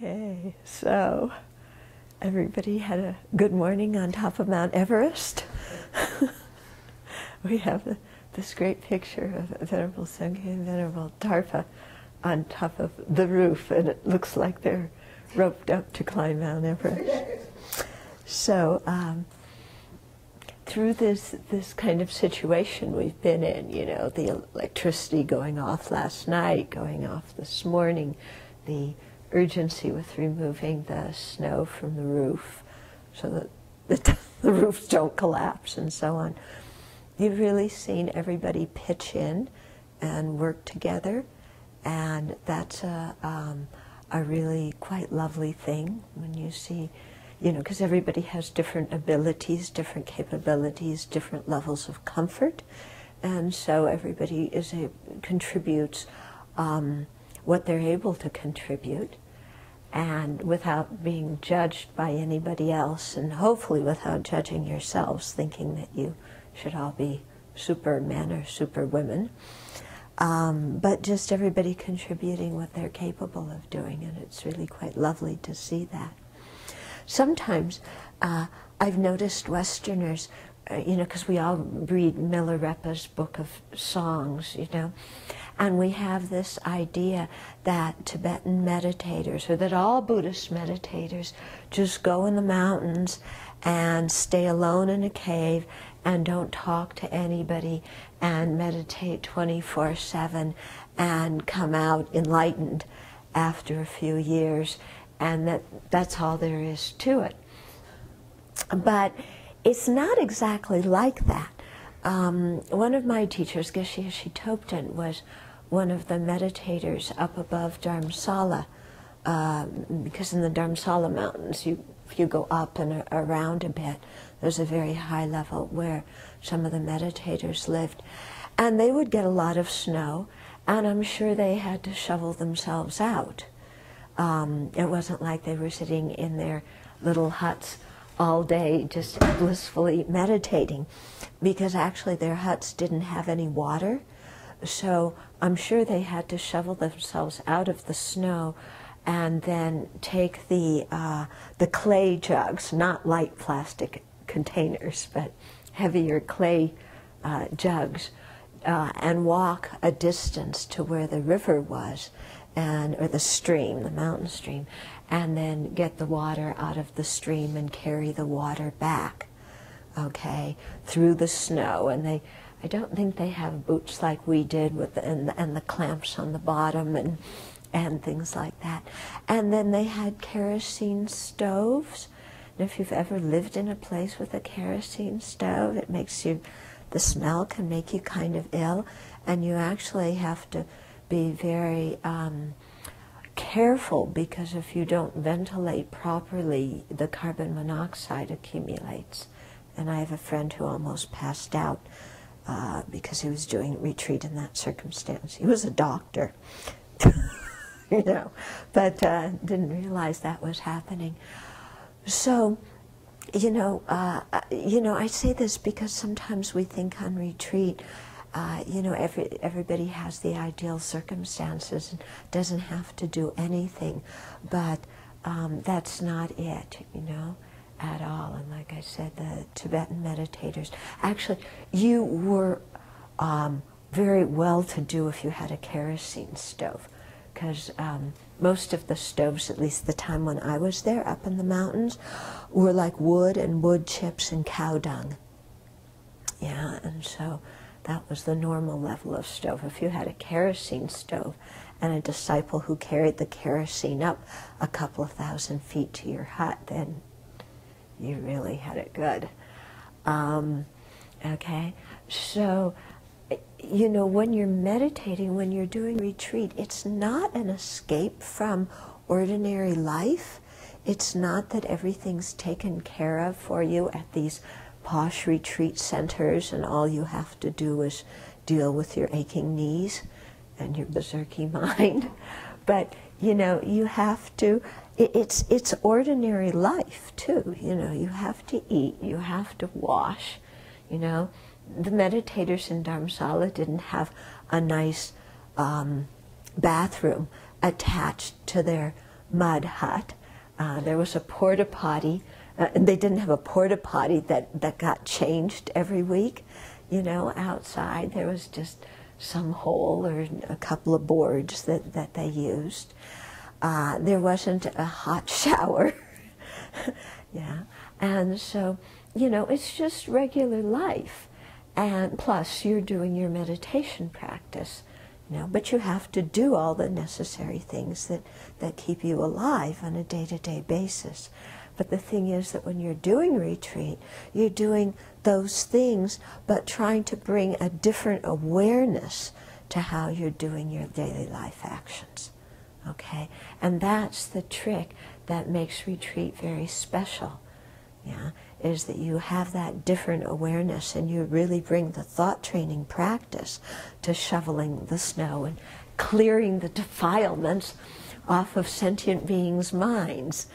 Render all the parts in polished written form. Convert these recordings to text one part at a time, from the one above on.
Okay, so everybody had a good morning on top of Mount Everest. We have this great picture of Venerable Sangye and Venerable Tarpa on top of the roof, and it looks like they're roped up to climb Mount Everest. So through this kind of situation we've been in, you know, the electricity going off last night, going off this morning, the urgency with removing the snow from the roof so that the roofs don't collapse and so on. You've really seen everybody pitch in and work together, and that's a really quite lovely thing when you see, you know, because everybody has different abilities, different capabilities, different levels of comfort, and so everybody contributes what they're able to contribute, and without being judged by anybody else, and hopefully without judging yourselves, thinking that you should all be supermen or superwomen, but just everybody contributing what they're capable of doing, and it's really quite lovely to see that. Sometimes I've noticed Westerners, you know, because we all read Milarepa's book of songs, you know, and we have this idea that Tibetan meditators, or that all Buddhist meditators, just go in the mountains and stay alone in a cave and don't talk to anybody and meditate 24/7 and come out enlightened after a few years, and that's all there is to it. But it's not exactly like that. One of my teachers, Geshe Topten, was one of the meditators up above Dharamsala, because in the Dharamsala mountains, if you go up and around a bit, there's a very high level where some of the meditators lived. And they would get a lot of snow, and I'm sure they had to shovel themselves out. It wasn't like they were sitting in their little huts all day just blissfully meditating, because actually their huts didn't have any water. So I'm sure they had to shovel themselves out of the snow and then take the clay jugs, not light plastic containers, but heavier clay jugs, and walk a distance to where the river was, or the stream, the mountain stream, and then get the water out of the stream and carry the water back, okay, through the snow. And I don't think they have boots like we did with and the clamps on the bottom and things like that. And then they had kerosene stoves. And if you've ever lived in a place with a kerosene stove, it makes you, the smell can make you kind of ill, and you actually have to be very careful, because if you don't ventilate properly, the carbon monoxide accumulates. And I have a friend who almost passed out because he was doing a retreat in that circumstance. He was a doctor, you know, but didn't realize that was happening. So, you know, I say this because sometimes we think on retreat, you know, everybody has the ideal circumstances and doesn't have to do anything, but that's not it, you know, at all. And like I said, the Tibetan meditators, actually, you were very well to do if you had a kerosene stove, because most of the stoves, at least the time when I was there up in the mountains, were like wood and wood chips and cow dung. Yeah, and so that was the normal level of stove. If you had a kerosene stove and a disciple who carried the kerosene up a couple of thousand feet to your hut, then you really had it good. Okay, so, you know, when you're meditating, when you're doing retreat, it's not an escape from ordinary life. It's not that everything's taken care of for you at these posh retreat centers and all you have to do is deal with your aching knees and your berserky mind. But, you know, you have to, it's ordinary life too, you know, you have to eat, you have to wash, you know. The meditators in Dharamsala didn't have a nice bathroom attached to their mud hut. There was a porta potty, and they didn't have a porta potty that got changed every week, you know, outside. There was just some hole or a couple of boards that they used. There wasn't a hot shower. Yeah, and so, you know, it's just regular life. And plus, you're doing your meditation practice, you know, but you have to do all the necessary things that keep you alive on a day-to-day basis. But the thing is that when you're doing retreat, you're doing those things, but trying to bring a different awareness to how you're doing your daily life actions. Okay? And that's the trick that makes retreat very special. Yeah, is that you have that different awareness, and you really bring the thought training practice to shoveling the snow and clearing the defilements off of sentient beings' minds,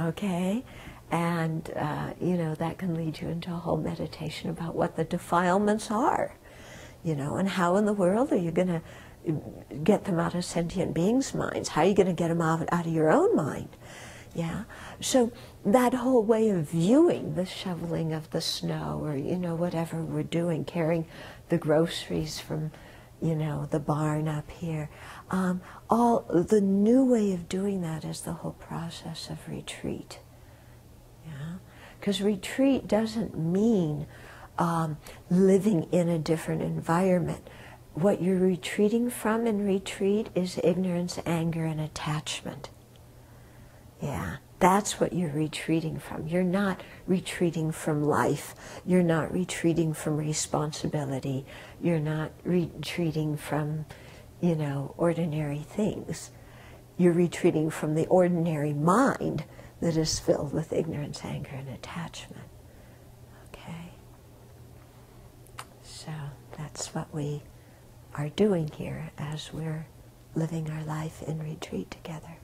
okay? And, you know, that can lead you into a whole meditation about what the defilements are, you know, and how in the world are you going to get them out of sentient beings' minds? How are you going to get them out of your own mind? Yeah, so that whole way of viewing the shoveling of the snow, or, you know, whatever we're doing, carrying the groceries from, you know, the barn up here, all the new way of doing that is the whole process of retreat. Yeah, because retreat doesn't mean living in a different environment. What you're retreating from in retreat is ignorance, anger, and attachment. Yeah, that's what you're retreating from. You're not retreating from life. You're not retreating from responsibility. You're not retreating from, you know, ordinary things. You're retreating from the ordinary mind that is filled with ignorance, anger, and attachment. Okay? So that's what we are doing here as we're living our life in retreat together.